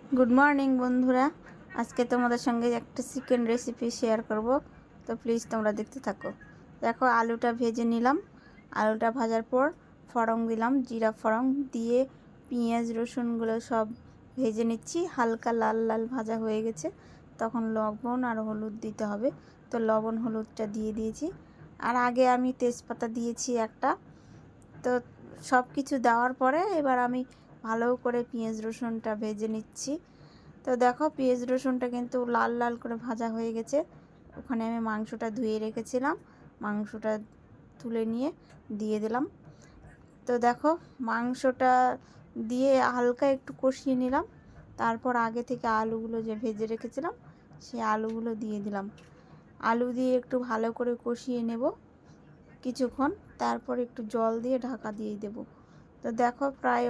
Good morning बंधुरा आज के तुम्हारे संगे एक चिकेन रेसिपि शेयर करब। तो प्लिज तुम्हारा देखते थाको। देखो आलूटा भेजे निलाम। आलूटा भाजार पर फड़ंग दिलाम, जीरा फड़ंग दिए पेঁয়াজ रसुनगुलो सब भेजे निচ্ছি। हालका लाल लाल भाजा हो गेছে তখন লবণ আর হলুদ দিতে হবে। তো লবণ হলুদটা দিয়ে দিয়েছি। আর আগে আমি তেজপাতা দিয়েছি একটা। তো সব কিছু দেওয়ার পরে এবার আমি ভালো করে পেঁয়াজ রসুনটা ভেজে নিচ্ছি। তো দেখো পেঁয়াজ রসুনটা কিন্তু লাল লাল করে ভাজা হয়ে গেছে। ওখানে আমি মাংসটা ধুয়ে রেখেছিলাম, মাংসটা তুলে নিয়ে দিয়ে দিলাম। তো দেখো মাংসটা দিয়ে হালকা একটু কষিয়ে নিলাম। তারপর আগে থেকে আলুগুলো যে ভেজে রেখেছিলাম সেই আলুগুলো দিয়ে দিলাম। আলু দিয়ে একটু ভালো করে কষিয়ে নেব কিছুক্ষণ, তারপর একটু জল দিয়ে ঢাকা দিয়ে দেব। তো দেখো প্রায়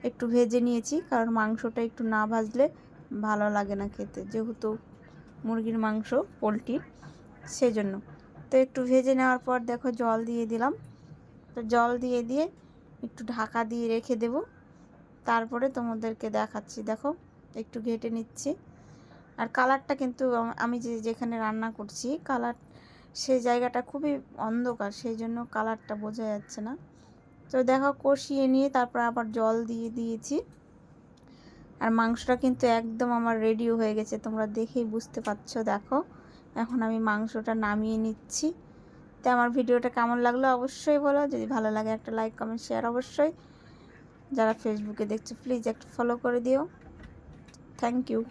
একটু ভেজে নিয়েছি, কারণ মাংসটা একটু না ভাজলে ভালো লাগে না খেতে, যেহেতু মুরগির মাংস পোলট্রির, সেজন্য। তো একটু ভেজে নেওয়ার পর দেখো জল দিয়ে দিলাম। তো জল দিয়ে দিয়ে একটু ঢাকা দিয়ে রেখে দেব। তারপরে তোমাদেরকে দেখাচ্ছি। দেখো একটু ঘেটে নিচ্ছি। আর কালারটা কিন্তু আমি যেখানে রান্না করছি কালার, সেই জায়গাটা খুবই অন্ধকার, সেই জন্য কালারটা বোঝা যাচ্ছে না। তো দেখো কষিয়ে নিয়ে তারপর আবার জল দিয়ে দিয়েছি। আর মাংসটা কিন্তু একদম আমার রেডি হয়ে গেছে, তোমরা দেখেই বুঝতে পারছো। দেখো এখন আমি মাংসটা নামিয়ে নিচ্ছি। তো আমার ভিডিওটা কেমন লাগলো অবশ্যই বলো। যদি ভালো লাগে একটা লাইক কমেন্ট শেয়ার অবশ্যই। যারা ফেসবুকে দেখছো প্লিজ একটা ফলো করে দিও। Thank you.